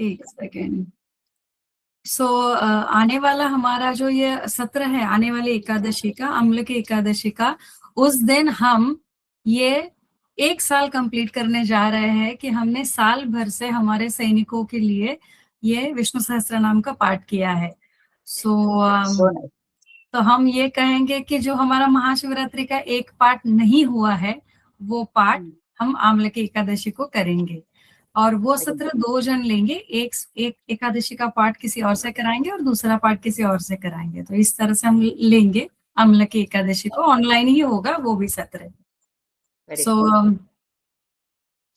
एक सेकेंड। सो आने वाला हमारा जो ये सत्र है, आने वाली एकादशी का, अम्ल की एकादशी का, उस दिन हम ये 1 साल कंप्लीट करने जा रहे हैं कि हमने साल भर से हमारे सैनिकों के लिए ये विष्णु सहस्त्र नाम का पाठ किया है। सो So nice. तो हम ये कहेंगे कि जो हमारा महाशिवरात्रि का एक पाठ नहीं हुआ है, वो पाठ हम आम्ल की एकादशी को करेंगे। और वो सत्र 2 जन लेंगे, एक एकादशी का पाठ किसी और से कराएंगे और दूसरा पाठ किसी और से कराएंगे। तो इस तरह से हम लेंगे अम्ल की एकादशी को, ऑनलाइन ही होगा वो भी सत्र। सो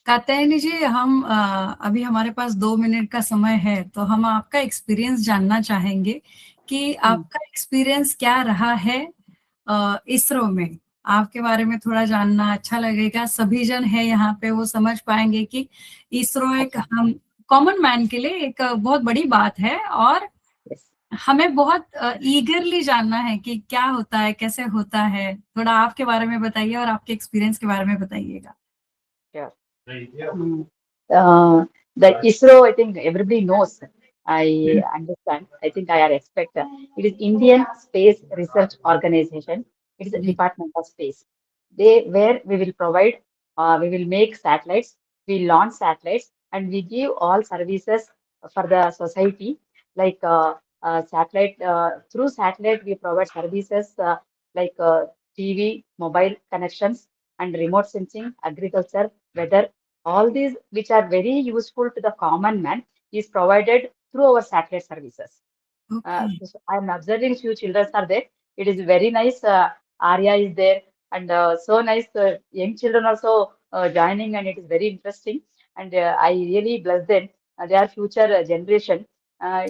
कात्यायनी जी, हम अभी हमारे पास 2 मिनट का समय है, तो हम आपका एक्सपीरियंस जानना चाहेंगे कि आपका एक्सपीरियंस क्या रहा है इसरो में। आपके बारे में थोड़ा जानना अच्छा लगेगा। सभी जन है यहाँ पे, वो समझ पाएंगे कि इसरो एक हम कॉमन मैन के लिए एक बहुत बड़ी बात है, और हमें बहुत ईगरली जानना है कि क्या होता है, कैसे होता है। थोड़ा आपके बारे में बताइए और आपके एक्सपीरियंस के बारे में बताइएगा। The ISRO, I think everybody knows. I understand. I think I respect. It is Indian Space Research Organization. It is a Department of Space. Where we will provide, we will make satellites, we launch satellites, and we give all services for the society. Like satellite, through satellite, we provide services like TV, mobile connections, and remote sensing, agriculture, weather. All these, which are very useful to the common man, is provided through our satellite services. So I am observing few children are there. It is very nice. Arya is there, and so nice. Young children also joining, and it is very interesting. And I really bless them. They are future generation.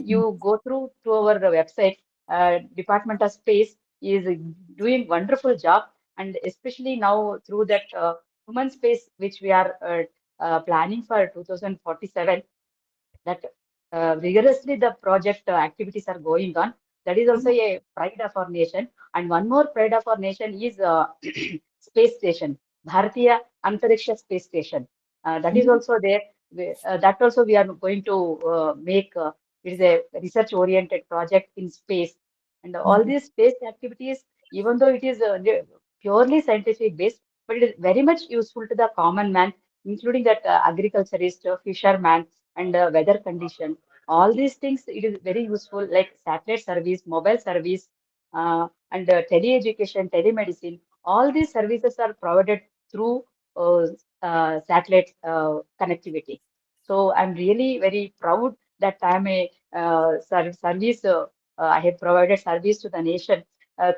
You go through to our website. Department of Space is doing wonderful job, and especially now through that human space, which we are planning for 2047, that vigorously the project activities are going on. That is also a pride of our nation. And one more pride of our nation is space station, Bharatiya Antariksha Space Station. That is also there. That also we are going to make. It is a research-oriented project in space. And all these space activities, even though it is purely scientific based, but it is very much useful to the common man, including that agriculturist, fisherman, and weather condition. All these things, it is very useful, like satellite service, mobile service, and tele-education, telemedicine. All these services are provided through satellite connectivity. So I'm really very proud that I'm a service. I have provided service to the nation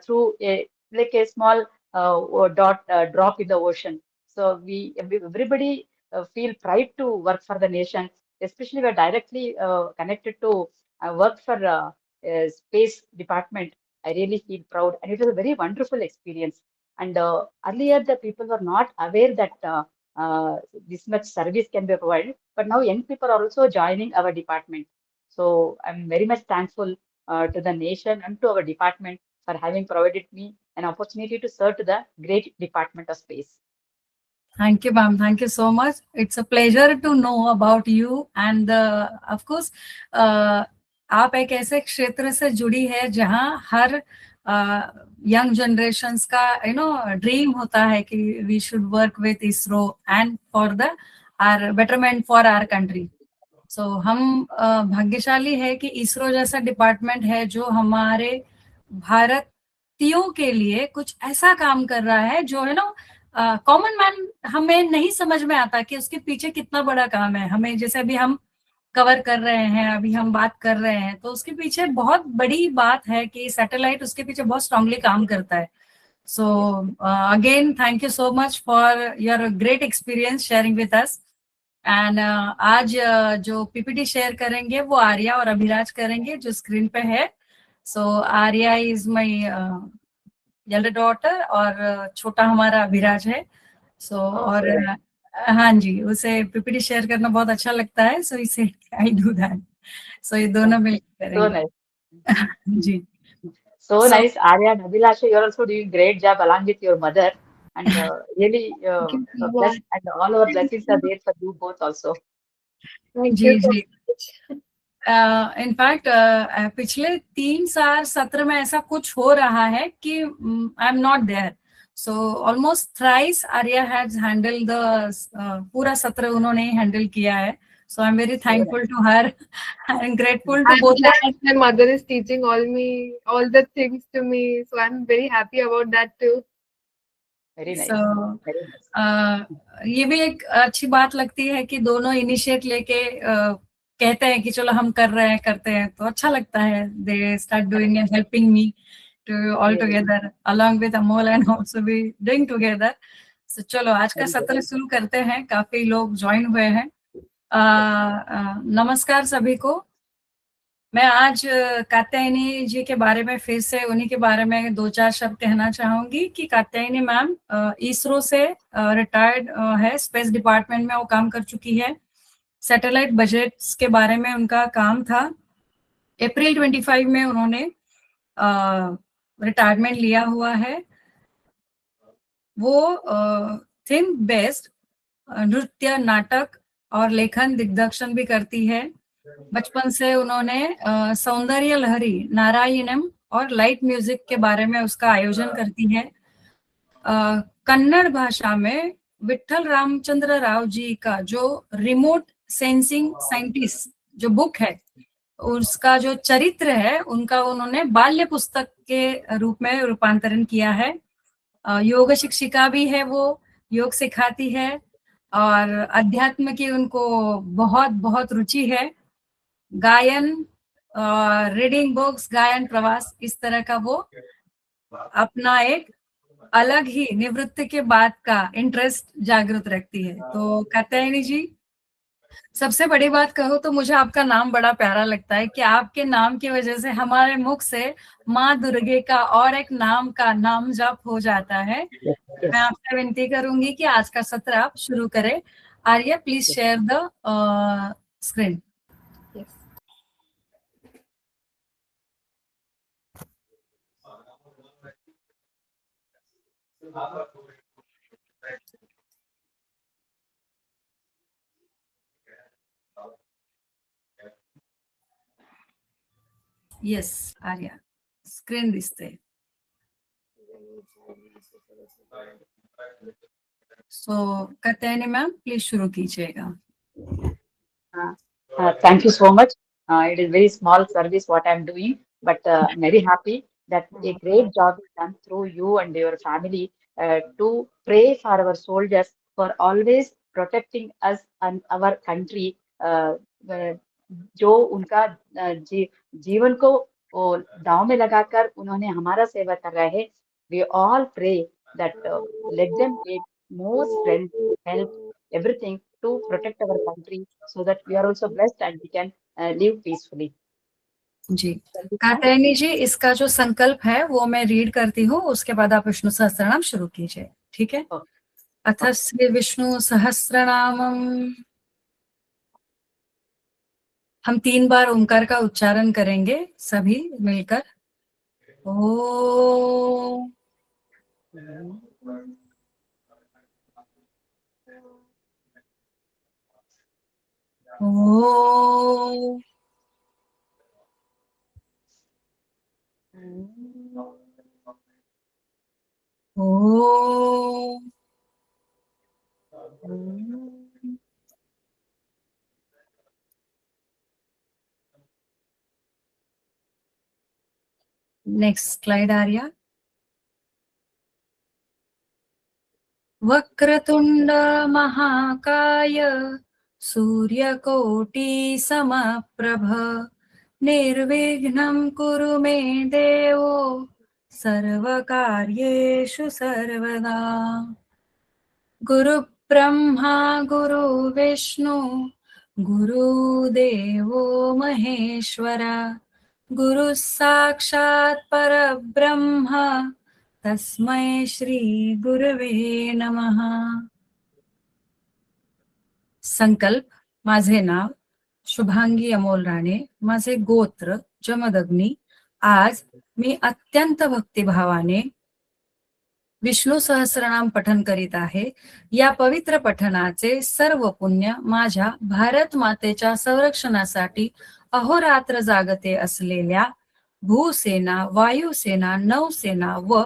through a like a small drop in the ocean. So everybody feel pride to work for the nation, especially we're directly connected to work for space department. I really feel proud, and it was a very wonderful experience. And earlier, the people were not aware that this much service can be provided, but now young people are also joining our department. So I'm very much thankful to the nation and to our department for having provided me an opportunity to serve to the great Department of Space. Thank you, ma'am. Thank you so much. It's a pleasure to know about you. And of course, आप एक ऐसे क्षेत्र से जुड़ी है जहां हर young generations का ड्रीम होता है कि we should work with ISRO and for the our betterment for our country. So हम भाग्यशाली है कि इसरो जैसा डिपार्टमेंट है जो हमारे भारतीयों के लिए कुछ ऐसा काम कर रहा है जो है ना कॉमन मैन हमें नहीं समझ में आता कि उसके पीछे कितना बड़ा काम है। हमें जैसे अभी हम कवर कर रहे हैं, अभी हम बात कर रहे हैं, तो उसके पीछे बहुत बड़ी बात है कि सैटेलाइट उसके पीछे बहुत स्ट्रांगली काम करता है। So again thank you so much for your great experience sharing with us. And आज जो पीपीटी शेयर करेंगे वो आर्या और अभिराज करेंगे, जो स्क्रीन पे है। So Arya is my elder daughter और छोटा हमारा अभिराज है। सो और हाँ जी, उसे पीपीटी शेयर करना बहुत अच्छा लगता है, सो इसे आई डू दैट। सो ये दोनों मिलकर करेंगे। जी, so nice. Arya and Abhilasha, you're also doing great job along with your mother, and really blessed, and all our blessings are there for you both also. जी जी इनफैक्ट पिछले 3 4 सत्र में ऐसा कुछ हो रहा है कि I am not there, so almost thrice Arya has handle the पूरा सत्र उन्होंने ही हैंडल किया है. So I'm very thankful to her and grateful to I'm both. glad my mother is teaching all the things to me, so I'm very happy about that too. Very nice. So Very nice. ये भी एक अच्छी बात लगती है कि दोनों initiate लेके कहते हैं कि चलो हम कर रहे हैं, करते हैं, तो अच्छा लगता है. They start doing and helping me to all together along with Amol and also we doing together. So चलो आज का सत्र शुरू करते हैं. काफी लोग ज्वाइन हुए हैं. नमस्कार सभी को. मैं आज कात्यायनी जी के बारे में फिर से उन्हीं के बारे में 2-4 शब्द कहना चाहूंगी कि कात्यायनी मैम इसरो से रिटायर्ड है. स्पेस डिपार्टमेंट में वो काम कर चुकी है. सैटेलाइट बजट्स के बारे में उनका काम था. अप्रैल 25 में उन्होंने रिटायरमेंट लिया हुआ है. वो थीम बेस्ड नृत्य, नाटक और लेखन दिग्दर्शन भी करती है. बचपन से उन्होंने सौंदर्य लहरी, नारायणम और लाइट म्यूजिक के बारे में उसका आयोजन करती है. कन्नड़ भाषा में विठल रामचंद्र राव जी का जो रिमोट सेंसिंग साइंटिस्ट जो बुक है, उसका जो चरित्र है उनका उन्होंने बाल्य पुस्तक के रूप में रूपांतरण किया है. योग शिक्षिका भी है, वो योग सिखाती है और अध्यात्म की उनको बहुत बहुत रुचि है. गायन, रीडिंग बुक्स, गायन, प्रवास, इस तरह का वो अपना एक अलग ही निवृत्ति के बाद का इंटरेस्ट जागृत रखती है. तो कात्यायनी जी, सबसे बड़ी बात कहूँ तो मुझे आपका नाम बड़ा प्यारा लगता है कि आपके नाम की वजह से हमारे मुख से माँ दुर्गे का और एक नाम का नाम जप हो जाता है. मैं आपसे विनती करूंगी कि आज का सत्र आप शुरू करें. Arya, please share the screen. Yes Arya, screen दिसते. सो कात्यायनी मैम, प्लीज शुरू कीजिएगा. Thank you so much. It is very small service what I'm doing, but I'm very happy that a great job is done through you and your family to pray for our soldiers for always protecting us and our country. जो उनका जीवन को दांव में लगाकर उन्होंने हमारा सेवा कर रहे हैं. We all pray that let them get more strength, help, everything to protect our country so that we are also blessed and we can live peacefully. जी कात्यायनी जी, इसका जो संकल्प है वो मैं रीड करती हूँ, उसके बाद आप विष्णु सहस्त्रनाम शुरू कीजिए. ठीक है? अथ श्री विष्णु सहस्त्रनामम. हम 3 बार ओंकार का उच्चारण करेंगे सभी मिलकर. ओ ओ ओ नेक्स्ट स्लाइड आर्या. वक्रतुंड महाकाय सूर्यकोटि समप्रभ निर्विघ्नं कुरु मे देवो सर्वकार्येषु सर्वदा. गुरु ब्रह्मा गुरु विष्णु गुरुदेवो महेश्वरा गुरु साक्षात् परब्रह्म तस्मै श्री गुरवे नमः. संकल्प. माझे नाव शुभांगी अमोल राणे, माझे गोत्र जमदग्नी. आज मी अत्यंत भक्तिभावाने विष्णू सहस्रनाम पठन करीत आहे. या पवित्र पठनाचे सर्व पुण्य माझ्या भारत मातेच्या संरक्षणासाठी अहोरात्र जागते असलेल्या भूसेना, वायुसेना, नौसेना व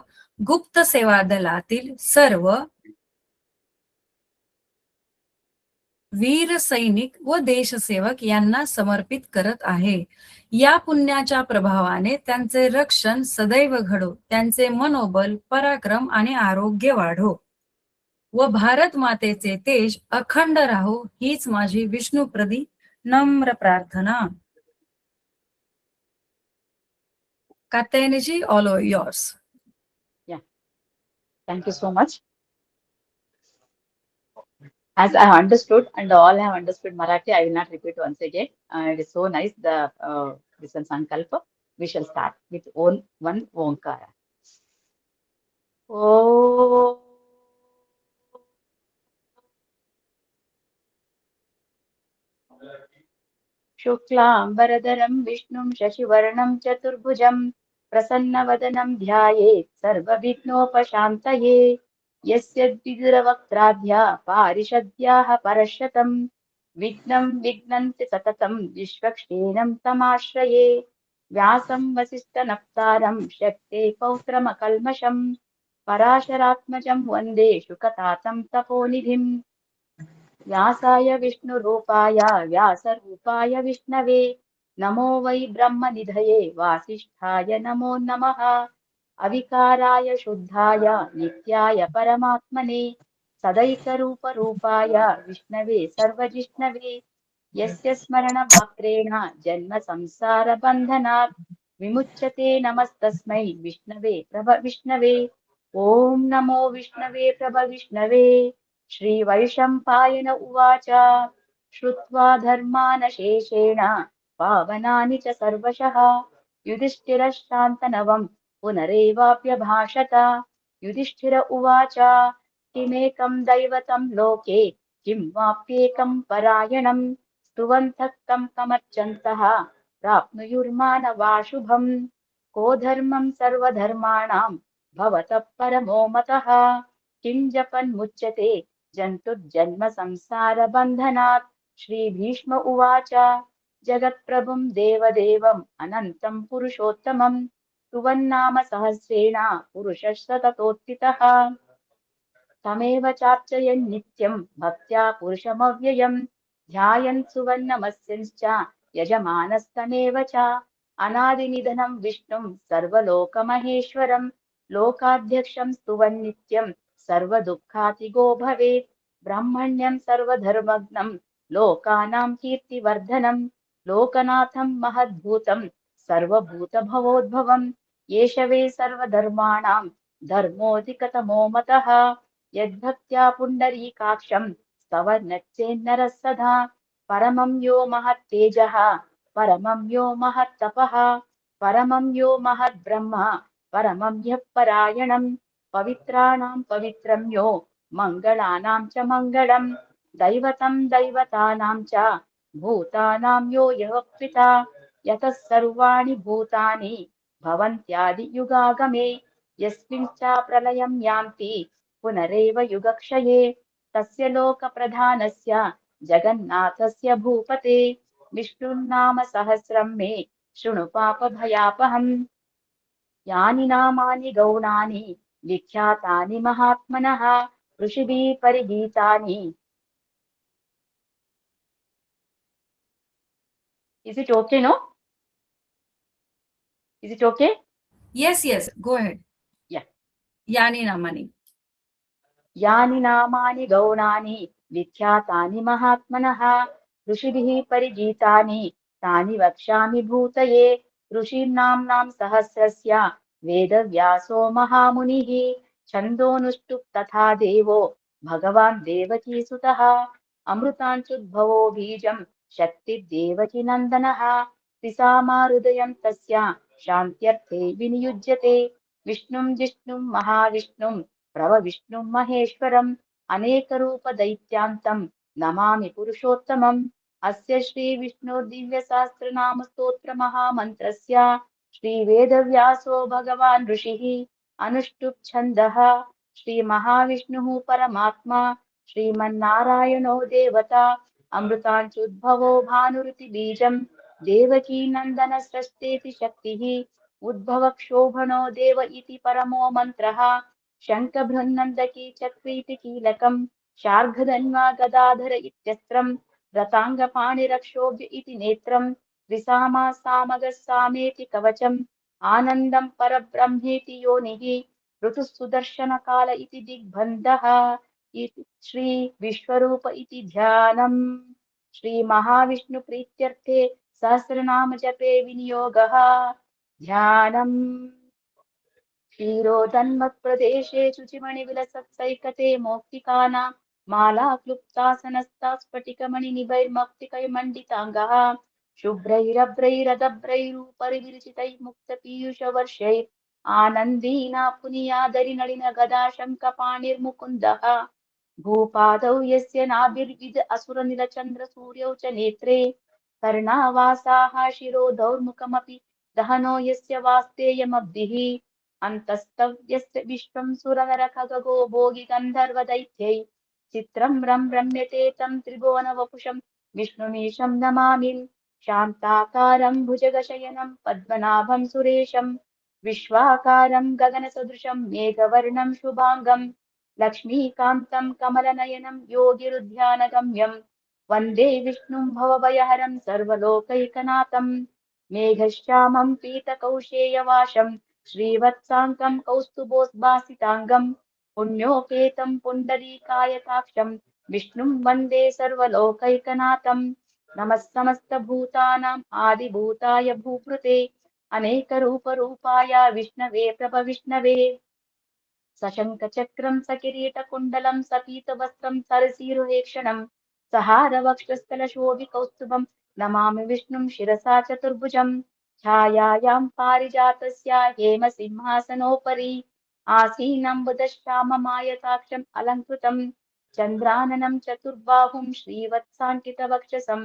गुप्त सेवा दलातील सर्व वीर सैनिक व देशसेवक यांना समर्पित करत आहे. या पुण्याच्या प्रभावाने त्यांचे रक्षण सदैव घडो, त्यांचे मनोबल, पराक्रम आणि आरोग्य वाढो व भारत मातेचे तेज अखंड राहो, हीच माझी विष्णुप्रदी नम्र प्रार्थना. कात्यायनीजी, all are yours. Thank you so much. As I have understood, and all have understood Marathi, I will not repeat once again. It is so nice, the this one Sankalpa. We shall start with one Omkara. Oh. शुक्लाम्बरधरं विष्णुं शशिवर्णं चतुर्भुजं प्रसन्नवदनं ध्यायेत् सर्वविघ्नोपशान्तये. यस्य द्विदुरवक्त्राद्या पारिषद्याः परशतं विघ्नं विघ्नन्ति सततं विश्वक्सेनं तमाश्रये. व्यासं वसिष्ठनप्तारं शक्ते पौत्रमकल्मषं पराशरात्मजं वन्दे शुकतातं तपोनिधिम्. व्यासाय विष्णुरूपाय व्यासरूपाय विष्णवे नमो वै ब्रह्मनिधये वासिष्ठाय नमो नमः. अविकाराय शुद्धाय नित्याय परमात्मने सदैकरूपरूपाय विष्णवे सर्वजिष्णवे. यस्य स्मरणमात्रेण जन्म संसारबन्धनात् विमुच्यते. नमस्तस्मै विष्णवे विष्णवे. ॐ नमो विष्णवे विष्णवे. श्रीवैशम्पायन उवाच श्रुत्वा धर्मानशेषेण पावनानि च सर्वशः युधिष्ठिरः शान्तनवं पुनरेवाप्यभाषत. युधिष्ठिर उवाच किमेकं दैवतं लोके किं वाप्येकं परायणं स्तुवन्तः तं कमर्चन्तः प्राप्नुयुर्मानवा शुभम्. को धर्मं सर्वधर्माणां भवतः परमो मतः किं जपन्मुच्यते जन्तुर्जन्म संसारबन्धनात्. श्रीभीष्म उवाच जगत्प्रभुं देवदेवम् अनन्तं पुरुषोत्तमं स्तुवन्नाम सहस्रेण पुरुषः सततोत्थितः. तमेव चार्चयन् नित्यं भक्त्या पुरुषमव्ययम् ध्यायन् सुवर्णमस्यंश्च यजमानस्तमेव च. अनादिनिधनं विष्णुं सर्वलोकमहेश्वरं लोकाध्यक्षं स्तुवन् नित्यं सर्वदुःखातिगो भवेत्. ब्रह्मण्यं सर्वधर्मज्ञं लोकानां कीर्तिवर्धनं लोकनाथं महद्भूतं सर्वभूतभवोद्भवम्. एष वै सर्वधर्माणां धर्मोऽधिकतमो मतः यद्भक्त्या पुण्डरीकाक्षं स्तवन्नच्चेन्नरः सदा. परमं यो महत्तेजः परमं यो महत्तपः परमं यो महद्ब्रह्म परमं ह्यः परायणम्. पवित्राणां पवित्रं यो मङ्गलानां च मङ्गलम् दैवतं दैवतानां च भूतानां यो यः पिता. यतः सर्वाणि भूतानि भवन्त्यादियुगागमे यस्मिंश्च प्रलयं यान्ति पुनरेव युगक्षये. तस्य लोकप्रधानस्य जगन्नाथस्य भूपते विष्णुर्नाम सहस्रं मे शृणु पापभयापहम्. यानि नामानि गौणानि विख्यातानि महात्मनः ऋषिभिः परिगीतानि. Is it okay, no? Is it okay? Yes, go ahead. Yeah. यानी नामानी. यानि नामानि गौणानि विख्यातानि महात्मनः ऋषिभिः परिगीतानि तानि वक्ष्यामि भूतये. ऋषीणां सहस्रस्य वेदव्यासो महामुनिः छन्दोनुष्टुप् तथा देवो भगवान् देवकीसुतः. अमृताञ्चुद्भवो बीजं शक्तिर्देवकी नन्दनः त्रिसामाहृदयं तस्य शान्त्यर्थे विनियुज्यते. विष्णुं जिष्णुं महाविष्णुं प्रभविष्णुं महेश्वरम् अनेकरूपदैत्यान्तं नमामि पुरुषोत्तमम्. अस्य श्रीविष्णुर्दिव्यसहस्रनामस्तोत्रमहामन्त्रस्य श्रीवेदव्यासो भगवान् ऋषिः अनुष्टुप् छन्दः. श्रीमहाविष्णुः परमात्मा श्रीमन्नारायणो देवता अमृताञ्चुद्भवो भानुरिति बीजं देवकी नन्दन सृष्टेति शक्तिः उद्भवक्षोभणो देव इति परमो मन्त्रः शङ्खबृन्नन्दकी चक्रीति कीलकम् शार्ङ्गधन्वा गदाधर इत्यस्त्रम् रताङ्गपाणिरक्षोभ्य इति नेत्रम् विसामा सामगः सामेति कवचम् आनन्दम् परब्रह्मेति योनिः ऋतुः सुदर्शनकाल इति दिग्बन्धः इति श्री विश्वरूप इति ध्यानम् श्री महाविष्णु प्रीत्यर्थे सहस्रनाम जपे विनियोगः ध्यानम् क्षीरोदन्मत्प्रदेशे शुचिमणिविलसत्सैकते मौक्तिकानां माला क्लुप्तासनस्ता स्फटिकमणिनिभैर्मौक्तिकैर्मण्डिताङ्गः शुभ्रैरभ्रैरदभ्रैरूपरिविरचितैः मुक्तपीयूषवर्षैः आनन्दीना पुनीयादरिनलिन गदाशङ्खपाणिर्मुकुन्दः भूपादौ यस्य नाभिर्विद असुरनिलचन्द्रसूर्यौ च नेत्रे कर्णावासाः शिरोधौर्मुखमपि दहनो यस्य वास्तेयमब्धिः अन्तस्तव्यस्य विश्वं सुरनरखगो भोगि गन्धर्वदैत्यै चित्रं रम्यते तं त्रिभुवनवपुषं विष्णुमीशं नमामि शान्ताकारं भुजगशयनं पद्मनाभं सुरेशं विश्वाकारं गगनसदृशं मेघवर्णं शुभाङ्गं लक्ष्मीकान्तं कमलनयनं योगिरुध्यानगम्यं वन्दे विष्णुं भवभयहरं सर्वलोकैकनाथं मेघश्यामं पीतकौशेयवासं श्रीवत्साङ्कं कौस्तुभोद्भासिताङ्गं पुण्योपेतं पुण्डरीकायताक्षं विष्णुं वन्दे सर्वलोकैकनाथं नमः समस्तभूतानाम् आदिभूताय भूभृते अनेकरूपरूपाय विष्णवे प्रभविष्णवे सशङ्खचक्रं सकिरीटकुण्डलं सपीतवस्त्रं सरसीरुहेक्षणं सहारवक्षस्थलशोभिकौस्तुभं नमामि विष्णुं शिरसा चतुर्भुजं छायायां पारिजातस्य हेमसिंहासनोपरि आसीनं बुधश्याममायताक्षम् अलङ्कृतं चन्द्राननं चतुर्बाहुं श्रीवत्साङ्कितवक्षसं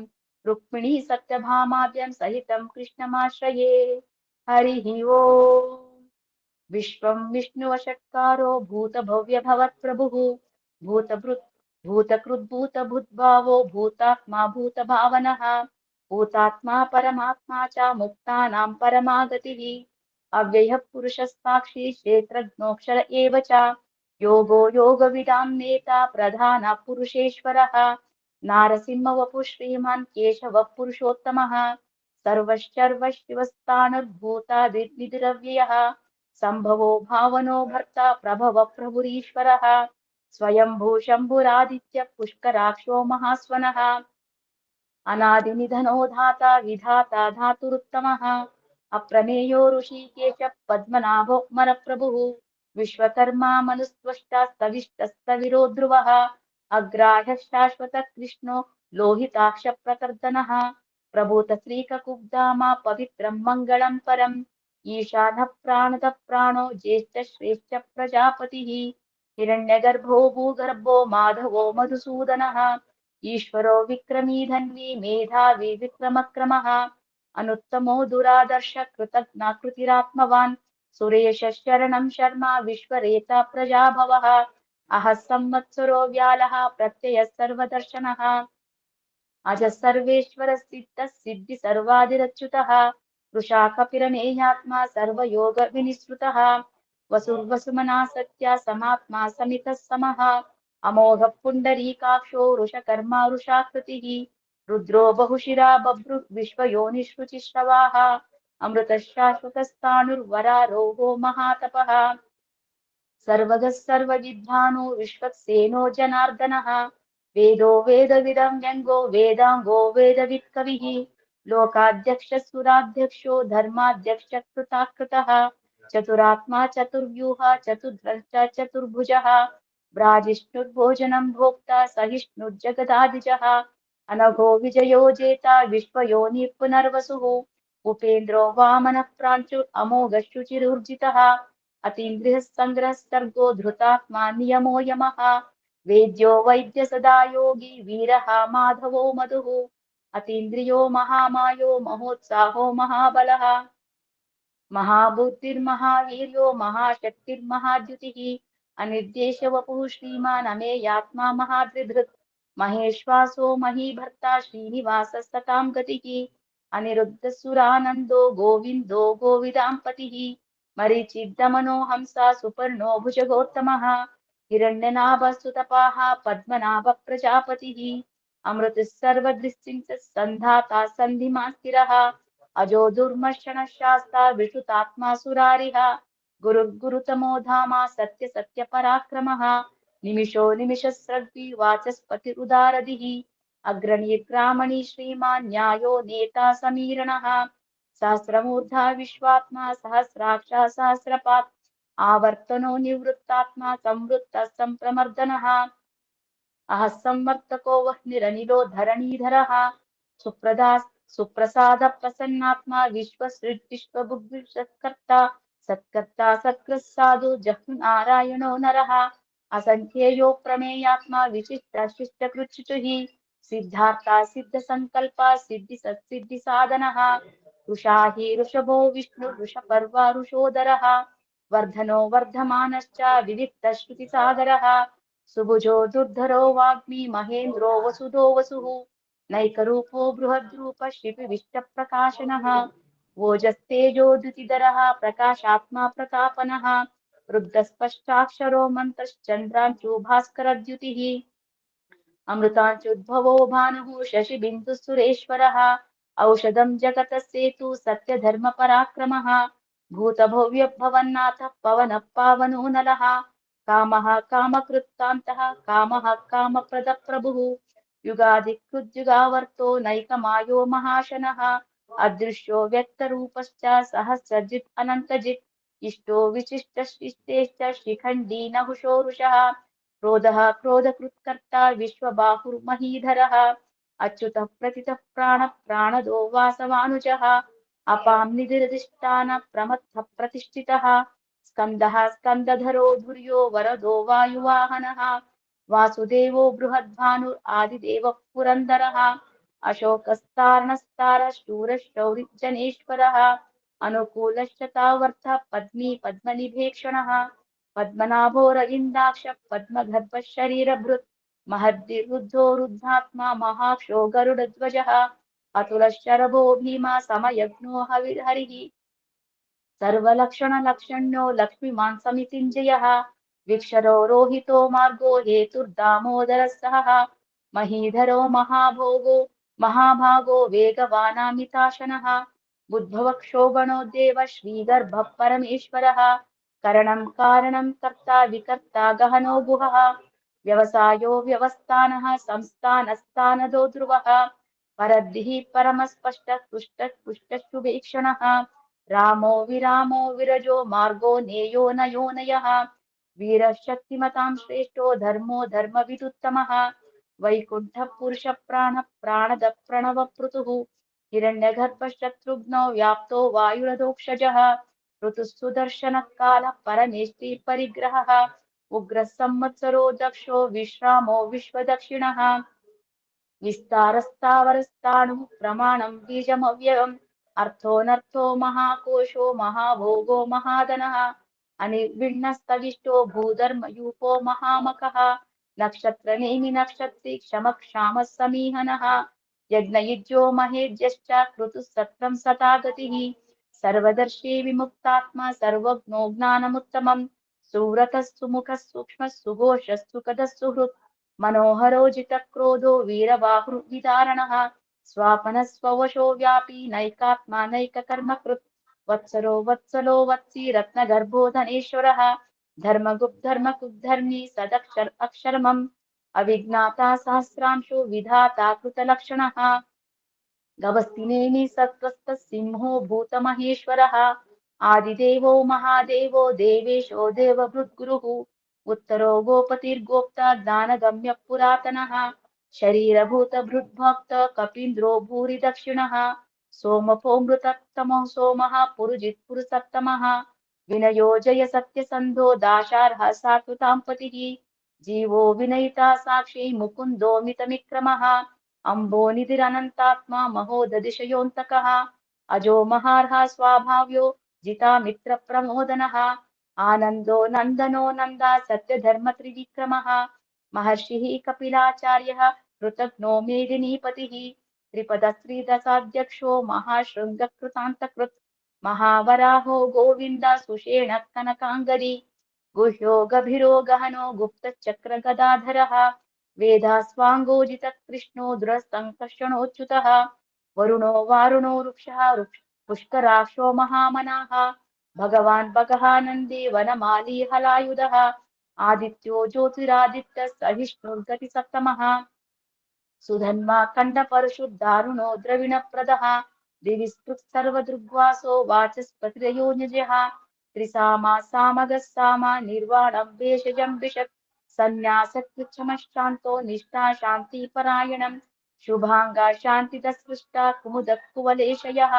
रुक्मिणी सत्यभामाभ्यां सहितं कृष्णमाश्रये हरिः ओम् विश्वं विष्णुवषट्कारो भूतभव्यभवत्प्रभुः भूतकृद्भूतभूद्भावो भूतात्मा भूतभावनः भूतात्मा परमात्मा च मुक्तानां परमागतिः अव्ययः पुरुषः साक्षी क्षेत्रज्ञोऽक्षर एव च योगो योगविदां नेता प्रधानः पुरुषेश्वरः नारसिंहवपुः श्रीमान् केशवः पुरुषोत्तमः सर्वश्चर्वशिवस्ताणुर्भूतादिर्निधिरव्ययः सम्भवो भावनो भर्ता प्रभव प्रभुरीश्वरः स्वयंभू शम्भुरादित्य पुष्कराक्षो महास्वनः अनादिनिधनो धाता विधाता धातुरुत्तमः अप्रमेयो ऋषिकेश पद्मनाभो मरप्रभुः विश्वकर्मा मनुस्त्वष्टा स्तविष्टस्तविरो ध्रुवः अग्राह्यः शाश्वतः कृष्णो लोहिताक्ष प्रकर्दनः प्रभूत श्रीककुब्धामा पवित्रं मङ्गलं परम् ईशानः प्राणदः प्राणो ज्येष्ठश्रेष्ठ प्रजापतिः हिरण्यगर्भो भूगर्भो माधवो मधुसूदनः ईश्वरो विक्रमी धन्वी मेधावी विक्रमक्रमः अनुत्तमो दुरादर्श कृतज्ञाकृतिरात्मवान् सुरेश शरणं शर्मा विश्वरेता प्रजाभवः अहः संवत्सरो व्यालः प्रत्ययः सर्वदर्शनः अजः सर्वेश्वर सिद्धः सिद्धि सर्वादिरच्युतः वृषा कपिरमेयात्मा सर्वयोग विनिसृतः वसुर्वसुमना सत्या समात्मा समितः समः अमोघ पुण्डरीकाक्षो वृषकर्मा वृषाकृतिः रुद्रो बहुशिरा बभ्रुः विश्वयोनिश्रुचिश्रवाः अमृतः शाश्वतस्ताणुर्वरारोहो महातपः सर्वगः सर्वविद्वानो विश्वक्सेनो जनार्दनः वेदो वेदविदं व्यङ्गो वेदाङ्गो वेदवित्कविः लोकाध्यक्षः सुराध्यक्षो धर्माध्यक्षः कृताकृतः चतुरात्मा चतुर्व्यूहा चतुर्ध्वश्च चतुर्भुजः भ्राजिष्णुर्भोजनं भोक्ता सहिष्णुर्जगदादिजः अनघो विजयो जेता विश्वयोनिः पुनर्वसुः उपेन्द्रो वामनः प्रांशुः अमोघः शुचिरुर्जितः अतीन्द्रियः सङ्ग्रहः सर्गो धृतात्मा नियमो यमः वेद्यो वैद्य सदा योगी वीरः माधवो मधुः अतीन्द्रियो महामायो महोत्साहो महाबलः महाबुद्धिर्महावीर्यो महाशक्तिर्महाद्युतिः अनिर्देशवपुः श्रीमान् अमेयात्मा महादृधृत् महेश्वासो महीभर्ता श्रीनिवासः सतां गतिः अनिरुद्धसुरानन्दो गोविन्दो गोविदाम्पतिः मरीचिद्दमनो हंसा सुपर्णो भुजगोत्तमः हिरण्यनाभस्तुतपाः पद्मनाभ प्रजापतिः अमृतः सर्वदृष्टिं सन्धाता सन्धिमास्तिरः अजो दुर्मर्षणः शास्ता विष्णुतात्मा सुरारिः गुरुर्गुरुतमो धामा सत्य सत्य पराक्रमः निमिषो निमिषस्रग्वी वाचस्पतिरुदारदिः अग्रणीर्ग्रामणी श्रीमान् न्यायो नेता समीरणः सहस्रमूर्धा विश्वात्मा सहस्राक्ष सहस्रपात् आवर्तनो निवृत्तात्मा संवृत्तः सम्प्रमर्दनः अहः संवर्तको वह्निरनिलो धरणीधरः सुप्रसाद प्रसन्नात्मा विश्वभुग्विषत्कर्ता सत्कर्ता सत्कृः साधु जह्नुनारायणो नरः असंख्येयो प्रमेयात्मा विशिष्ट शिष्टकृच्छुः सिद्धार्था सिद्धसङ्कल्पा सिद्धि साधनः ऋषाहि ऋषभो विष्णु ऋषपर्वा ऋषोदरः वर्धनो वर्धमानश्च विविक्तश्रुतिसागरः सुभुजो दुर्धरो वाग्मी महेन्द्रो वसुधो वसुः नैकरूपो बृहद्रूप शिपिविष्टप्रकाशनः ओजस्तेजो द्युतिधरः प्रकाशात्मा प्रतापनः रुद्रस्पष्टाक्षरो मन्त्रश्चन्द्रांशु भास्करद्युतिः अमृतांशुद्भवो भानुः शशिबिन्दुसुरेश्वरः औषधं जगतस्येतु सत्यधर्मपराक्रमः भूतभव्यभवन्नाथः पवनः पावनो नलः कामः कामकृत्कान्तः कामः कामप्रदप्रभुः युगाधिकृद्युगावर्तो नैकमायो महाशनः अदृश्यो व्यक्तरूपश्च सहस्रजित् अनन्तजित् इष्टो विशिष्टशिष्टेश्च शिखण्डी नहुषो रुषः क्रोधः क्रोधकृत्कर्ता विश्वबाहुर्महीधरः अच्युतः प्रतितः प्राणदो वासवानुजः अपां निधिरधिष्ठान प्रमत्तः प्रतिष्ठितः स्कन्दः स्कन्दधरो धुर्यो वरदो वायुवाहनः वासुदेवो बृहद्भानुरादिदेवः पुरन्दरः अशोकस्तार्णस्तार शूरशौरिजनेश्वरः अनुकूलश्चतावर्तः पद्मी पद्मनिभेक्षणः पद्मनाभो रविन्दाक्ष पद्मगर्भः शरीरभृत् महद्दिरुद्धो रुद्धात्मा महाक्षो गरुडध्वजः अतुलशरभो भीमा समयज्ञो हरिः सर्वलक्षणलक्षण्यो लक्ष्मीमान् समितिञ्जयः विक्षरो रोहितो मार्गो हेतुर्दामोदरः सहः महीधरो महाभागो वेगवानामिताशनः बुद्भवक्षोभणो देव श्रीगर्भः परमेश्वरः करणं कारणं कर्ता विकर्ता गहनो गुहः व्यवसायो व्यवस्थानः संस्थानस्थानदो ध्रुवः परद्धिः परमस्पष्टः पुष्टशुभेक्षणः रामो विरामो विरजो मार्गो नेयो नयोनयः वीरः शक्तिमतां श्रेष्ठो धर्मो धर्मविदुत्तमः वैकुण्ठः पुरुषप्राणः प्राणदः प्रणवपृतुः हिरण्यगर्भशत्रुघ्नो व्याप्तो वायुरधोक्षजः ऋतुः सुदर्शनः कालः परमेष्टि परिग्रहः उग्रः संवत्सरो दक्षो विश्रामो विश्वदक्षिणः विस्तारस्तावरस्ताणुः प्रमाणं बीजमव्ययम् अर्थोऽनर्थो महाकोशो महाभोगो महाधनः अनिर्विण्णस्तविष्टो भूधर्मयूपो महामकः नक्षत्रनेमि नक्षत्री क्षमक्षामः समीहनः यज्ञयुज्यो महेज्यश्च क्रतुः सत्रं सता गतिः सर्वदर्शी विमुक्तात्मा सर्वज्ञो ज्ञानमुत्तमम् सुव्रतः सुमुखः सूक्ष्मः सुघोषः सुखदः सुहृत् मनोहरो जितक्रोधो वीरबाहुर्विदारणः स्वापनः स्ववशो व्यापी नैकात्मा नैककर्मकृत् वत्सलो वत्सी रत्नगर्भो धनेश्वरः धर्मकुद्धर्मी सदक्षर अक्षरमम् अविज्ञाता सहस्रांशो विधाता कृतलक्षणः गवस्तिनेमि सत्त्वस्थः सिंहो भूतमहेश्वरः आदिदेवो महादेवो देवेशो देवभृद्गुरुः उत्तरो गोपतिर्गोप्ता दानगम्य पुरातनः शरीरभूतभृद्भक्त कपीन्द्रो भूरि दक्षिणः सोमपोऽमृतत्तमो सोमः पुरुजित्पुरुषत्तमः विनयो जय सत्यसन्धो दाशार्हः सात्वताम्पतिः जीवो विनयिता साक्षी मुकुन्दो मितमिक्रमः अम्बोनिधिरनन्तात्मा महोदधिशयोऽन्तकः अजो महार्हा स्वाभाव्यो जितामित्रप्रमोदनः आनन्दो नन्दनो नन्दा सत्यधर्मत्रिविक्रमः महर्षिः कपिलाचार्यः कृतघ्नो मेदिनीपतिः त्रिपदश्रीदशाध्यक्षो महाशृङ्गकृतान्तकृत् महावराहो गोविन्द सुषेण कनकाङ्गदी गुह्यो गभीरो गहनो गुप्तचक्रगदाधरः वेदास्वाङ्गोजितकृष्णो दुरसङ्कर्षणोच्युतः वरुणो वारुणो वृक्षः पुष्कराक्षो महामनाः भगवान् बगहानन्दी वनमाली हलायुधः आदित्यो ज्योतिरादित्य सहिष्णुर्गतिसप्तमः सुधन्वा कण्ठपरशुद्धारुणो द्रविणप्रदः दिवि सर्वदृग्वासो वाचस्पतिरयो निजः त्रिसामा सामगः सामा निर्वाणं भेषजं विशत् सन्न्यासकृच्छमश्चान्तो निष्ठा शान्तिपरायणम् शुभाङ्गा शान्तिदस्पृष्टा कुमुदः कुवलेशयः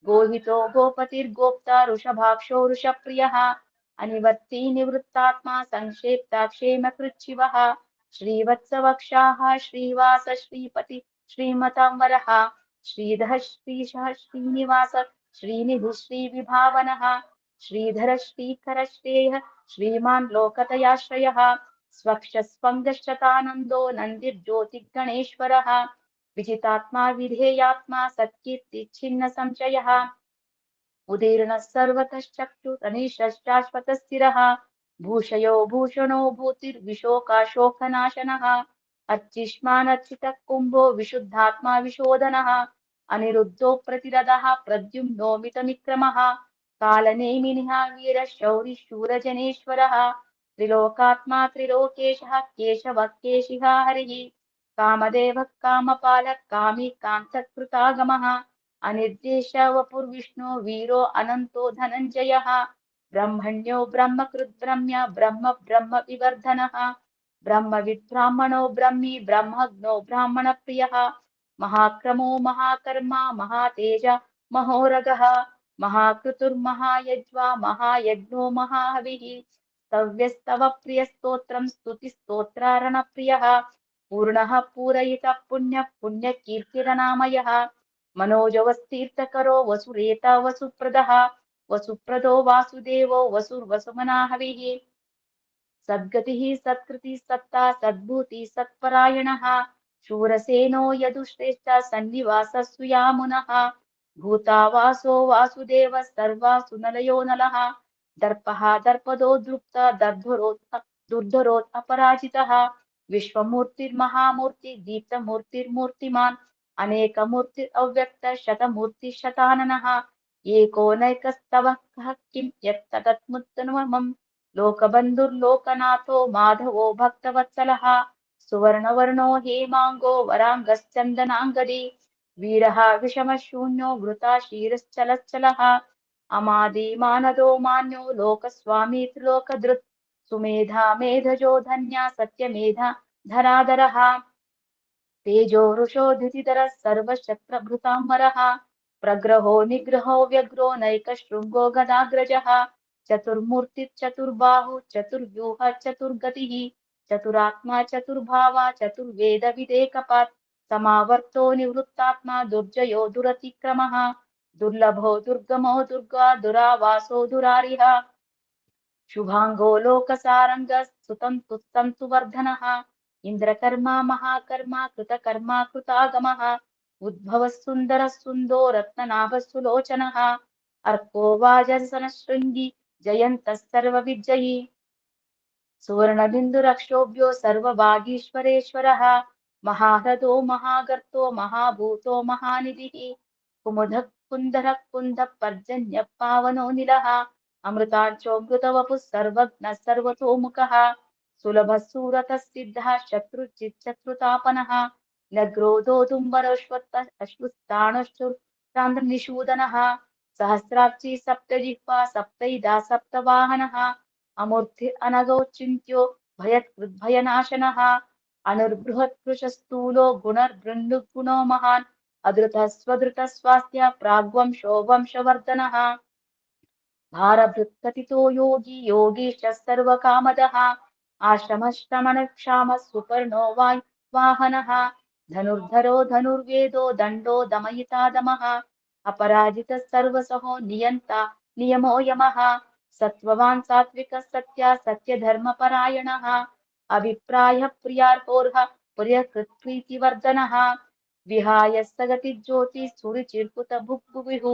गोहितो गोपतिर्गोप्ता वृषभाक्षो वृषप्रियः अनिवर्ती निवृत्तात्मा संक्षेप्ता क्षेमकृच्छिवः श्रीवत्सवक्षाः श्रीवास श्रीपति श्रीमताम्बरः श्रीधः श्रीशः श्रीनिवास श्रीनिधिः श्रीविभावनः श्रीधर श्रीकर श्रेयः श्रीमान् लोकतयाश्रयः स्वक्षस्पङ्गश्चतानन्दो नन्दिर्ज्योतिगणेश्वरः विजितात्मा विधेयात्मा सत्कीर्तिच्छिन्न संशयः उदीर्णः सर्वतश्चक्षुरनिशश्चाश्वतस्थिरः भूषयो भूषणो भूतिर्विशोकाशोकनाशनः अर्चिष्मानर्चितः कुम्भो विशुद्धात्मा विशोधनः अनिरुद्धो प्रतिरदः प्रद्युम्नो मितमिक्रमः कालनेमिनिः वीरः शौरिः शूरजनेश्वरः त्रिलोकात्मा त्रिलोकेशः केशवः केशिः हरिः कामदेवः कामपालः कामी कान्तकृतागमः अनिर्देश वपुर्विष्णु वीरो अनन्तो धनञ्जयः ब्रह्मण्यो ब्रह्मकृद् ब्रह्म्य ब्रह्म ब्रह्म विवर्धनः ब्रह्मविद् ब्राह्मणो ब्रह्मी ब्रह्मज्ञो ब्राह्मणप्रियः महाक्रमो महाकर्मा महातेज महोरगः महाकृतुर्महायज्वा महायज्ञो महाहविः स्तव्यस्तव प्रियस्तोत्रं स्तुतिस्तोत्रारणप्रियः पूर्णः पूरयितः पुण्यः पुण्यकीर्तिरनामयः मनोजवस्तीर्थकरो वसुरेता वसुप्रदः वसुप्रदो वासुदेवो वसुर्वसुमनाहविः सद्गतिः सत्कृतिः सत्ता सद्भूतिः सत्परायणः शूरसेनो यदुश्रेष्ठ सन्निवासः सुयामुनः भूतावासो वासुदेवः सर्वासुनलयो नलः दर्पः दर्पदो दृप्त दुर्धरोत् अपराजितः विश्वमूर्तिर्महामूर्ति दीप्तमूर्तिर्मूर्तिमान् अनेकमूर्तिरव्यक्त शतमूर्तिशताननः एकोनैकस्तवः कः किं यत्तदत्मुत्तमम् लोकबन्धुर्लोकनाथो माधवो भक्तवत्सलः सुवर्णवर्णो हेमाङ्गो वराङ्गश्चन्दनाङ्गदी वीरः विषमशून्यो वृताशीरश्चलच्चलः अमादिमानदो मान्यो लोकस्वामी त्रिलोकधृत् सुमेधा मेधजो धन्या सत्यमेधा धराधरः तेजो रुषो धृतिधरः सर्वशत्रभृताम्बरः प्रग्रहो निग्रहो व्यग्रो नैकशृङ्गो गदाग्रजः चतुर्मूर्तिश्चतुर्बाहु चतुर्व्यूह चतुर्गतिः चतुरात्मा चतुर्भावा चतुर्वेदविदेकपात् समावर्तो निवृत्तात्मा दुर्जयो दुरतिक्रमः दुर्लभो दुर्गमो दुर्गा दुरावासो दुरारिः शुभाङ्गो लोकसारङ्गः सुतं तुस्तं सुवर्धनः इन्द्रकर्मा महाकर्मा कृतकर्मा कृतागमः उद्भवः सुन्दरः सुन्दो रत्ननाभः सुलोचनः अर्को वाजसनशृङ्गी जयन्तः सर्वविजयी सुवर्णबिन्दुरक्षोभ्यो सर्वभागीश्वरेश्वरः महाह्रदो महागर्तो महाभूतो महानिधिः कुमुदः कुन्दरः कुन्दः पर्जन्यः पावनो निलः अमृताञ्चोऽमृतवपुः सर्वज्ञः सर्वतोमुखः सुलभः सुरतः सिद्धः शत्रुचिच्चत्रुतापनः नग्रोधोदुम्बरोऽश्वत्थः अश्वत्थाणश्चुरान्द्रनिषूदनः सहस्राक्षी सप्तजिह्वा सप्तैदा सप्तवाहनः अमूर्ति अनगोचिन्त्यो भयकृद्भयनाशनः अनुर्बृहत्कृशस्थूलो गुणर्बृन्दुगुणो महान् अधृतः स्वधृतः स्वास्थ्य प्राग्वंशो वंशवर्धनः भारभृत्कथितो योगी योगीश सर्वकामदः आश्रमश्रमणक्षामः सुपर्णो वाहनः धनुर्धरो धनुर्वेदो दण्डो दमयिता दमः अपराजितः सर्वसहो नियन्ता नियमो यमः सत्त्ववान् सात्विकः सत्या सत्यधर्मपरायणः अभिप्रायः प्रियार्होर्ह प्रियकृत्प्रीतिवर्धनः विहाय सगति ज्योति सुरुचिर्कुत भुग्भुविः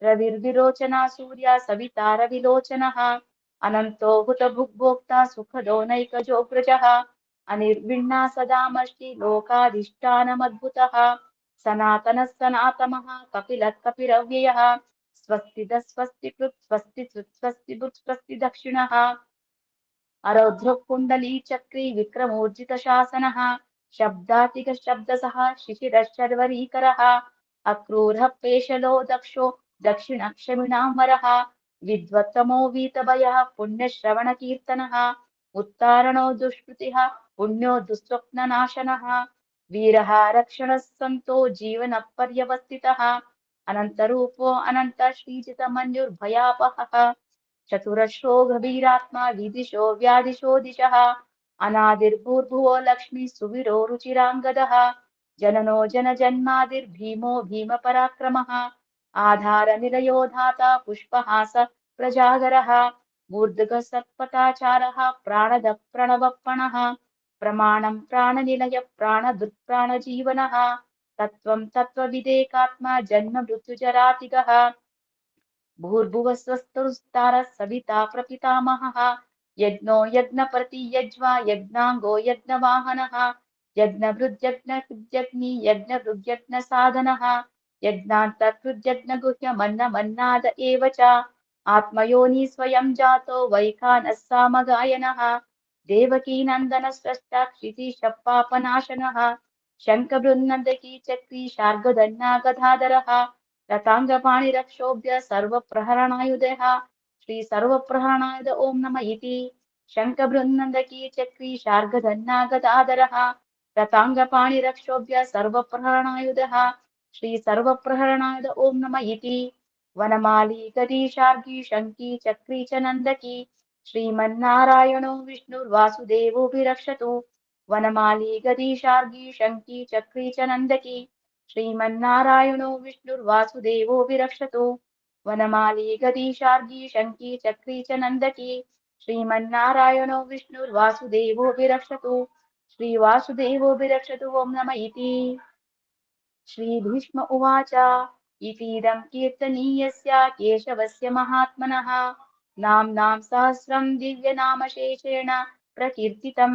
रविर्विरोचना सूर्या सविता रविलोचनः अनन्तो हुत भुग्भोक्ता सुखदो नैकजोऽग्रजः अनिर्विण्णा सदामष्टि लोकाधिष्ठानमद्भुतः सनातनः सनातमः कपिलः कपिरव्ययः स्वस्तिदः स्वस्तिकृत् स्वस्तिकृत् स्वस्तिभुक् स्वस्ति दक्षिणः अरौद्रः कुण्डली चक्री विक्रमोर्जितशासनः शब्दातिक शब्दसः शिशिरश्चर्वरीकरः अक्रूरः पेशलो दक्षो दक्षिणक्षमिणाम्बरः विद्वत्तमो वीतभयः पुण्यश्रवणकीर्तनः उत्तारणो दुष्कृतिः पुण्यो दुःस्वप्ननाशनः वीरः रक्षणः सन्तो जीवनपर्यवस्थितः अनन्तरूपो अनन्त श्रीजितमन्युर्भयापहः चतुरश्रो गभीरात्मा विदिशो व्यादिशो दिशः अनादिर्भूर्भुवो लक्ष्मी सुवीरो रुचिराङ्गदः जननो जनजन्मादिर्भीमो भीमपराक्रमः आधारनिलयो धाता पुष्पहास प्रजागरः मूर्धगः सत्पथाचारः प्राणदः प्रणवप्पणः प्रमाणं प्राणनिलय प्राणदुत्प्राणजीवनः तत्त्वं तत्त्वविदेकात्मा जन्म मृत्युजरातिगः भूर्भुवस्वस्तुस्तारः सविता प्रपितामहः यज्ञो यज्ञप्रति यज्वा यज्ञाङ्गो यज्ञवाहनः यज्ञभृद्यज्ञकृद्यग्नि यज्ञभृग्यज्ञसाधनः यज्ञान्तकृद्यज्ञगुह्यमन्नमन्नाद एव च आत्मयोनि स्वयं जातो वैखानः सामगायनः देवकीनन्दनस्रष्टा क्षितिशपापनाशनः शङ्खबृन्नन्दकी चक्री शार्ङ्गधन्या गदाधरः रताङ्गपाणिरक्षोभ्य सर्वप्रहरणायुधः श्री सर्वप्रहरणायुध ॐ नमः इति शङ्खबृन्नन्दकी चक्री शार्ङ्गधन्या गदाधरः रताङ्गपाणिरक्षोभ्य सर्वप्रहरणायुधः श्री सर्वप्रहरणायुध ॐ नमः इति वनमाली गदी शार्गी शङ्की चक्री च नन्दकी श्रीमन्नारायणो विष्णुर्वासुदेवोऽभिरक्षतु वनमाली गदी शार्गी शङ्की चक्री च नन्दकी श्रीमन्नारायणो विष्णुर्वासुदेवोऽभिरक्षतु वनमाली गदी शार्गी शङ्की चक्री च नन्दकी श्रीमन्नारायणो विष्णुर्वासुदेवोऽभिरक्षतु श्रीवासुदेवोऽभिरक्षतु ॐ नमः इति श्रीभीष्म उवाच इतीदं कीर्तनीयस्य केशवस्य महात्मनः नाम्नां सहस्रं दिव्यनामशेषेण प्रकीर्तितं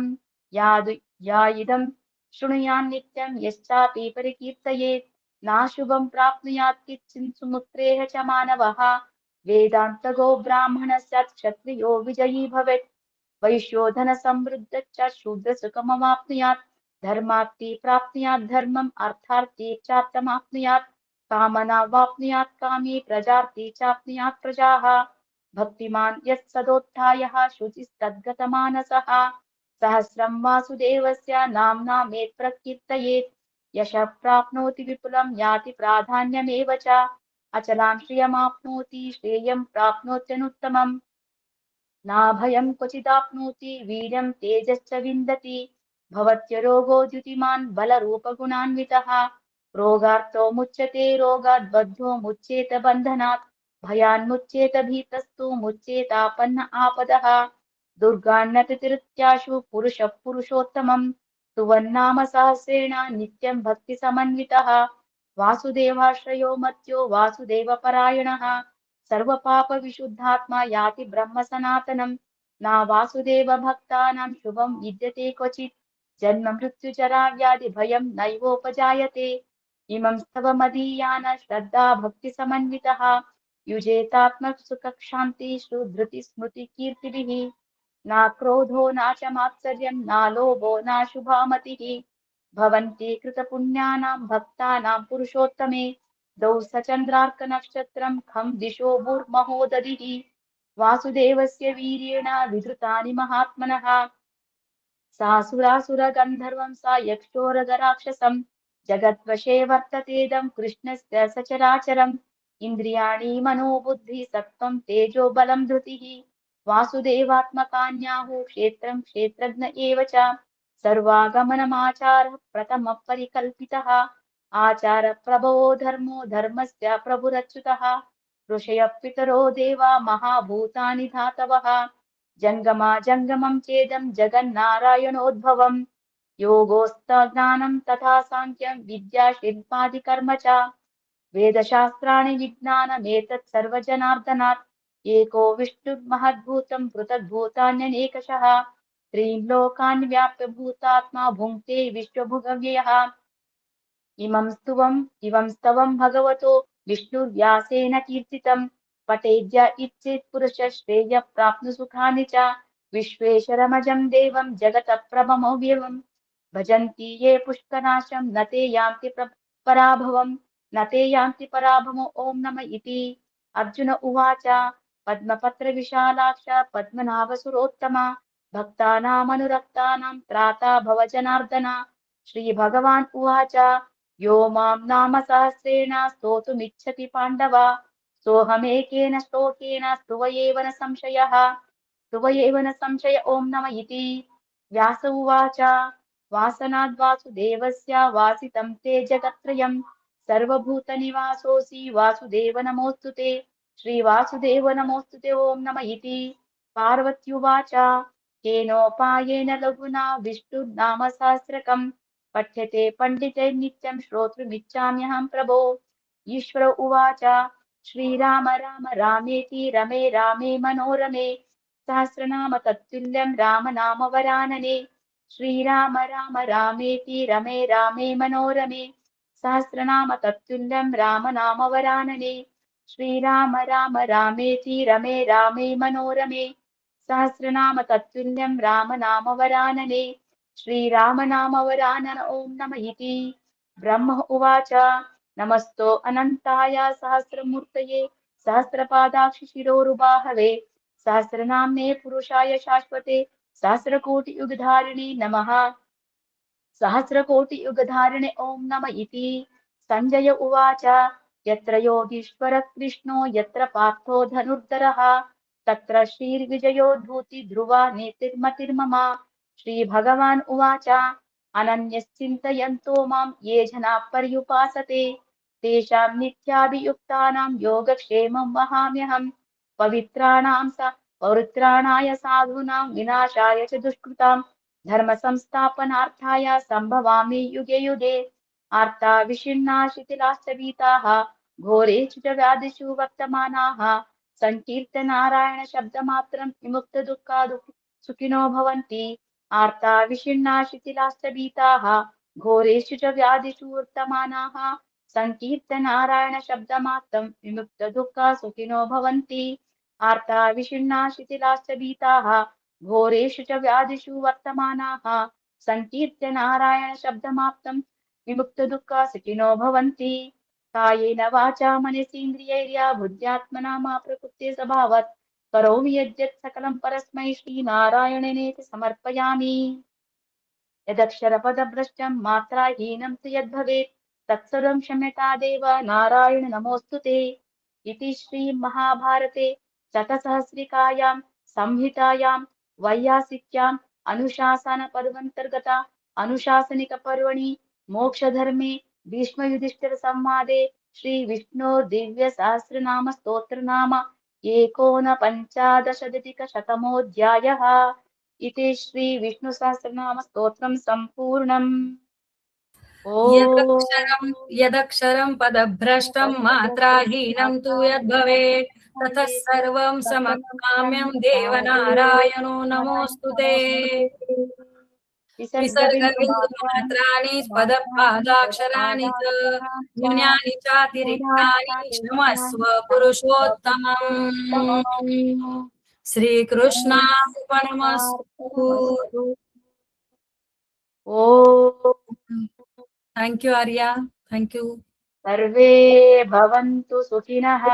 या इदं शृणुयान्नित्यं यश्चापि परिकीर्तयेत् नाशुभं प्राप्नुयात् किञ्चित् सुमुत्रेह च मानवः वेदान्तगो ब्राह्मणः स्यात् क्षत्रियो विजयी भवेत् वैश्यो धनसमृद्धश्च शूद्रसुखमवाप्नुयात् धर्मार्थे प्राप्नुयात् धर्मम् अर्थार्थे चार्थमाप्नुयात् कामनावाप्नुयात् कामे प्रजार्थे चाप्नुयात् प्रजाः भक्तिमान् यः सदोत्थायः शुचिस्तद्गतमानसः सहस्रं वासुदेवस्य नाम्नामेत् प्रकीर्तयेत् यशः प्राप्नोति विपुलं याति प्राधान्यमेव च अचलां श्रियमाप्नोति श्रेयं प्राप्नोत्यनुत्तमम् नाभयं क्वचिदाप्नोति वीर्यं तेजश्च विन्दति भवत्यरोगो द्युतिमान् बलरूपगुणान्वितः रोगार्तो मुच्यते रोगाद्बद्धो मुच्येत बन्धनात् भयान्मुच्येत भीतस्तु मुच्येतापन्न आपदः दुर्गान्नतिरित्याशु पुरुषः पुरुषोत्तमं सुवन्नाम सहस्रेण नित्यं भक्तिसमन्वितः वासुदेवाश्रयो मत्यो वासुदेवपरायणः सर्वपापविशुद्धात्मा याति ब्रह्म सनातनं न वासुदेव भक्तानां शुभं विद्यते क्वचित् जन्म मृत्युजरा व्याधि भयं नैवोपजायते इमं स्तव मदीयान श्रद्धा भक्तिसमन्वितः युजेतात्मसुखक्षान्ति सुधृति स्मृति कीर्तिभिः न क्रोधो न च मात्सर्यं न लोभो न शुभामतिः भवन्ति कृतपुण्यानां भक्तानां पुरुषोत्तमे द्वौ सचन्द्रार्कनक्षत्रं खं दिशो भूर्महोदधिः वासुदेवस्य वीर्येण विधृतानि महात्मनः सासुरासुरगन्धर्वं सा यक्षोरगराक्षसं जगद्वशे वर्ततेदं कृष्णस्य सचराचरम् इन्द्रियाणि मनोबुद्धि सत्त्वं तेजो बलं धृतिः वासुदेवात्मकान्याहुः क्षेत्रं क्षेत्रज्ञ एव च सर्वागमनमाचारः प्रथमः परिकल्पितः आचारप्रभवो धर्मो धर्मस्य प्रभुरच्युतः ऋषयः पितरो देवा महाभूतानि धातवः जङ्गमा जङ्गमं चेदं जगन्नारायणोद्भवम् योगोऽस्त्रज्ञानं तथा साङ्ख्यं विद्या शिल्पादिकर्म च वेदशास्त्राणि विज्ञानमेतत् सर्वजनार्दनात् एको विष्णुर्महद्भूतं पृथग्भूतान्यनेकशः त्रीन् लोकान् व्याप्य भूतात्मा भुङ्क्ते विश्वभुगव्ययः इमं स्तवं भगवतो विष्णुर्व्यासेन कीर्तितं पठेद्य इच्छेत् पुरुषः श्रेयः प्राप्नु सुखानि च विश्वेश्वरमजं देवं जगतः प्रभमव्ययम् भजन्ति ये पुष्कनाशं न ते यान्ति पराभवम् न ते यान्ति पराभवम् ॐ नम इति अर्जुन उवाच पद्मपत्रविशालाक्ष पद्मनाभसुरोत्तम भक्तानामनुरक्तानां त्राता भव जनार्दन श्रीभगवान् उवाच यो मां नाम सहस्रेण स्तोतुमिच्छति पाण्डव सोऽहमेकेन श्लोकेन स्तुवयेव न संशयः स्तुवयेव न संशय ॐ नम इति व्यास उवाच वासनाद्वासुदेवस्य वासितं ते जगत्त्रयम् सर्वभूतनिवासोऽसि वासुदेव नमोऽस्तु ते श्रीवासुदेव नमोऽस्तु ते ॐ नम इति पार्वत्युवाच केनोपायेन लघुना विष्णुर्नाम सहस्रकम् पठ्यते पण्डितैर्नित्यं श्रोतुमिच्छाम्यहं प्रभो ईश्वर उवाच श्रीराम राम रामेति रमे रामे मनोरमे सहस्रनाम तत्तुल्यं राम नाम वरानने श्रीराम राम रामेति रमे रामे मनोरमे सहस्रनाम तत्तुल्यं राम नाम वरानने श्रीराम राम रामेति रमे रामे मनोरमे सहस्रनाम तत्तुल्यं राम नाम वरानने श्रीराम नाम वरानन ॐ नम इति ब्रह्म उवाच नमस्तो अनन्ताय सहस्रमूर्तये सहस्रपादाक्ष शिरोरुबाहवे सहस्रनाम्ने पुरुषाय शाश्वते सहस्रकोटियुगधारिणे नमः सहस्रकोटियुगधारिणे ॐ नम इति सञ्जय उवाच यत्र योगीश्वरः कृष्णो यत्र पार्थो धनुर्धरः तत्र श्रीर्विजयोद्धूति ध्रुवा नेतिर्मतिर्मम श्रीभगवान् उवाच अनन्यश्चिन्तयन्तो मां ये जनाः पर्युपासते तेषां नित्याभियुक्तानां योगक्षेमं वहाम्यहम् पवित्राणाय साधूनां विनाशाय च दुष्कृतां धर्म संस्थापनार्थाय संभवामि युगे युगे आर्ता विषिन्ना शिथिलाश्च भीताः घोरेषु च व्याधिषु वर्तमानाः संकीर्तनारायण शब्दमात्रं विमुक्तदुःखा सुखिनो भवन्ति आर्ता विषिन्ना शिथिलाश्च भीताः घोरेषु च व्याधिषु वर्तमानाः संकीर्तनारायण शब्दमात्रं विमुक्तदुःखा सुखिनो भवन्ति आर्ता विषिन्ना शिथिलाश्च भीताः घोरेषु च व्याधिषु वर्तमानाः संकीर्त्य नारायण शब्दमाप्तं विमुक्तदुःखा सुखिनो भवन्ति कायेन वाचा मनसेन्द्रियैर्या बुद्ध्यात्मना मा प्रकृते स्वभावात् करोमि यद्यत् सकलं परस्मै श्रीनारायणनेति समर्पयामि यदक्षरपदभ्रष्टं मात्राहीनं तु यद्भवेत् तत्सर्वं क्षम्यतादेव नारायण नमोऽस्तु ते इति श्रीमहाभारते शतसहस्रिकायां संहितायां वैयासिक्याम् अनुशासनपर्वन्तर्गता अनुशासनिकपर्वणि मोक्षधर्मे भीष्मयुधिष्ठिरसंवादे श्रीविष्णोर्दिव्यसहस्रनामस्तोत्रनाम एकोनपञ्चादशाधिकशतमोऽध्यायः इति श्रीविष्णुसहस्रनामस्तोत्रं सम्पूर्णम् यदक्षरं पदभ्रष्टं मात्राहीनं तु यद्भवेत् ततः सर्वं समकाम्यं देवनारायणो नमोऽस्तु ते विसर्गबिन्दुमात्राणि पदपादाक्षराणि च न्यूनानि चातिरिक्तानि क्षमस्व पुरुषोत्तमम् श्रीकृष्णार्पणमस्तु oh thank you Arya thank you सर्वे भवन्तु सुखिनः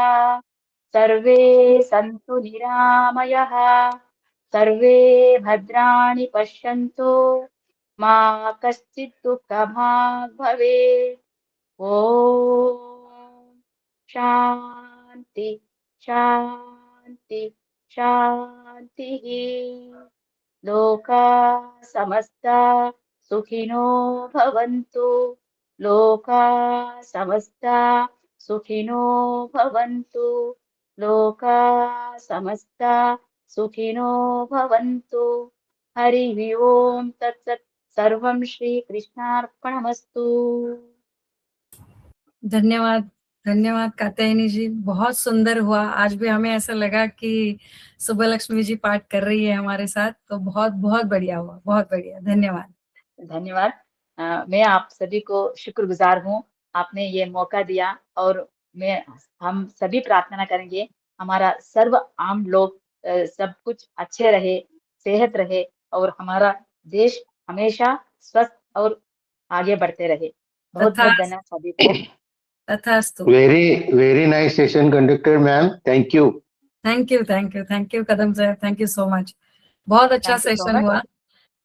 सर्वे सन्तु निरामयः सर्वे भद्राणि पश्यन्तु मा कश्चित् दुःखभाग् भवेत् ॐ शान्ति शान्ति शान्तिः लोका समस्ता सुखिनो भवन्तु लोका समस्ता सुखिनो भवन्तु लोका समस्ता सुखिनो भवन्तु हरिः ओम तत्सत् सर्वं श्री कृष्णार्पणमस्तु। धन्यवाद, धन्यवाद कात्यायनी जी, बहुत सुंदर हुआ। आज भी हमें ऐसा लगा कि सुब्बलक्ष्मी जी पाठ कर रही है हमारे साथ, तो बहुत बहुत बढ़िया हुआ, बहुत बढ़िया। धन्यवाद। धन्यवाद। मैं आप सभी को शुक्रगुजार हूँ, आपने ये मौका दिया, और हम सभी प्रार्थना करेंगे हमारा सर्व आम लोग सब कुछ अच्छे रहे, सेहत रहे, और हमारा देश हमेशा स्वस्थ और आगे बढ़ते रहे। बहुत बहुत तथा धन्यवाद सभी को। तथास्तु। Very nice session conducted, ma'am. Thank you. Thank you, thank you, thank you Kadam sir, thank you so much. बहुत अच्छा Thank you so session much. हुआ,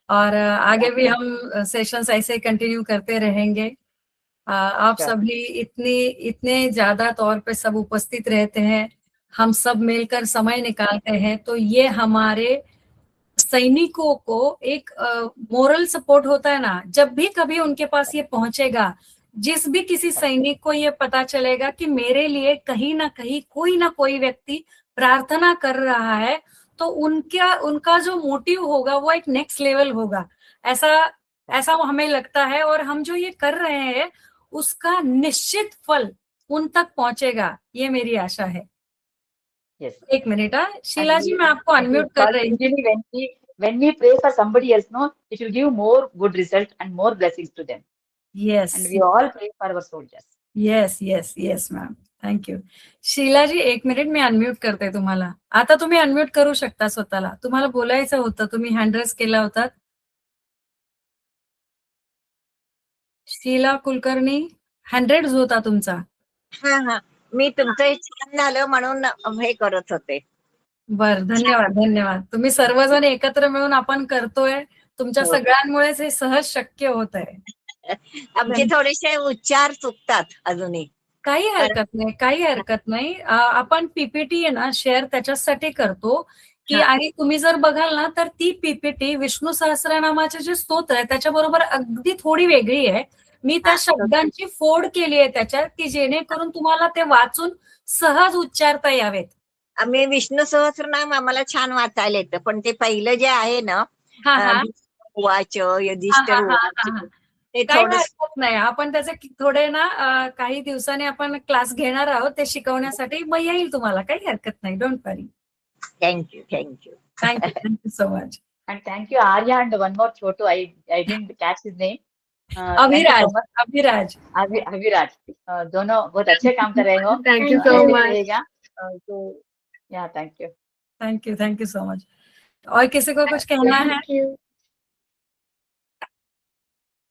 और आगे भी हम सेशंस ऐसे कंटिन्यू करते रहेंगे। आप Sure. सभी इतने ज्यादा तौर पे सब उपस्थित रहते हैं, हम सब मिलकर समय निकालते हैं, तो ये हमारे सैनिकों को एक मोरल सपोर्ट होता है ना। जब भी कभी उनके पास ये पहुंचेगा, जिस भी किसी सैनिक को ये पता चलेगा कि मेरे लिए कहीं ना कोई व्यक्ति प्रार्थना कर रहा है, तो उनका जो मोटिव होगा वो एक नेक्स्ट लेवल होगा, ऐसा ऐसा हमें लगता है। और हम जो ये कर रहे हैं उसका निश्चित फल उन तक पहुंचेगा, ये मेरी आशा है। Yes. एक मिनट, शीला जी, मैं आपको And अनम्यूट it's कर called रही हूँ। usually when we pray for somebody else, no, it will give more good result and more blessings to them. Yes, And we all pray for our soldiers. Yes yes yes ma'am, thank you. Sheela ji, एक minute, मी unmute करते तुम्हाला। आता तुम्ही unmute करू शकता स्वतःला, तुम्हाला बोलायचं होतं, तुम्ही हँड रेज केला होता। शीला कुलकर्णी, हँड रेज होता तुमचा। हा हा, मी तुमचं हे छान झालं म्हणून हे करत होते. बर, धन्यवाद, धन्यवाद। तुम्ही सर्वजण एकत्र मिळून आपण करतोय, तुमच्या हो. सगळ्यांमुळेच हे सहज शक्य होत आहे। आमचे थोडेसे उच्चार चुकतात अजूनही. काही हरकत नाही, काही हरकत नाही। आपण पीपीटी आहे ना शेअर त्याच्यासाठी करतो की, हा. आणि तुम्ही जर बघाल ना तर ती पीपीटी विष्णू सहस्रनामाचे जे स्तोत्र आहे त्याच्याबरोबर अगदी थोडी वेगळी आहे। मी त्या हा. शब्दांची फोड केली आहे त्याच्यात, की जेणेकरून तुम्हाला ते वाचून सहज उच्चारता यावेत। आम्ही विष्णू सहस्रनाम आम्हाला छान वाचायला येतं, पण ते पहिलं जे आहे ना, हा हा वाच हा युधिष्ठिर हा हा उवाच, हा, ते काही थोडं. हरकत नाही। आपण त्याचे थोडे ना काही दिवसांनी आपण क्लास घेणार आहोत ते शिकवण्यासाठी, मग येईल तुम्हाला, काही हरकत नाही, don't worry. Thank you thank you. Thank you so much. And thank you, Arya, and one more Chotu. I didn't catch his name. Thank you Abhiraj, so much. Abhiraj, Abhiraj, दोनों बहुत अच्छे काम कर रहे हो। Thank you so ऐसे ही much. रहेगा। तो या थैंक यू सो मच। और किसी को कुछ कहना है? Thank you.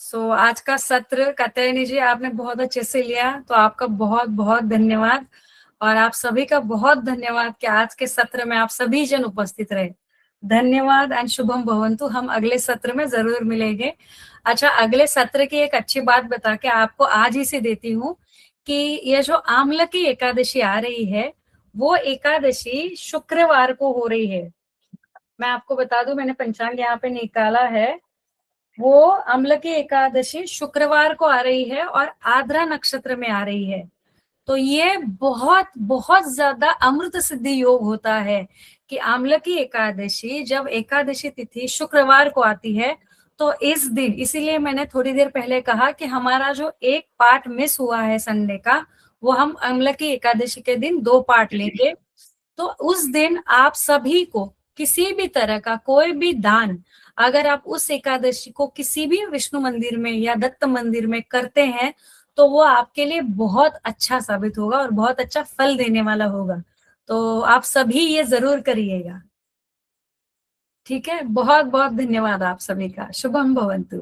सो आज का सत्र कात्यायनी जी आपने बहुत अच्छे से लिया, तो आपका बहुत बहुत धन्यवाद। और आप सभी का बहुत धन्यवाद कि आज के सत्र में आप सभी जन उपस्थित रहे। धन्यवाद एंड शुभम भवंतु। हम अगले सत्र में जरूर मिलेंगे। अच्छा, अगले सत्र की एक अच्छी बात बता के आपको आज ही से देती हूँ कि ये जो आमलकी एकादशी आ रही है, वो एकादशी शुक्रवार को हो रही है। मैं आपको बता दूं, मैंने पंचांग यहाँ पे निकाला है, वो अम्लकी एकादशी शुक्रवार को आ रही है और आद्रा नक्षत्र में आ रही है। तो ये बहुत बहुत ज्यादा अमृत सिद्धि योग होता है कि आमलकी एकादशी, जब एकादशी तिथि शुक्रवार को आती है, तो इस दिन, इसीलिए मैंने थोड़ी देर पहले कहा कि हमारा जो एक पार्ट मिस हुआ है संडे का, वो हम अम्लकी एकादशी के दिन 2 पार्ट लेंगे। तो उस दिन आप सभी को किसी भी तरह का कोई भी दान, अगर आप उस एकादशी को किसी भी विष्णु मंदिर में या दत्त मंदिर में करते हैं, तो वो आपके लिए बहुत अच्छा साबित होगा और बहुत अच्छा फल देने वाला होगा। तो आप सभी ये जरूर करिएगा, ठीक है? बहुत बहुत धन्यवाद आप सभी का। शुभम भवंतु।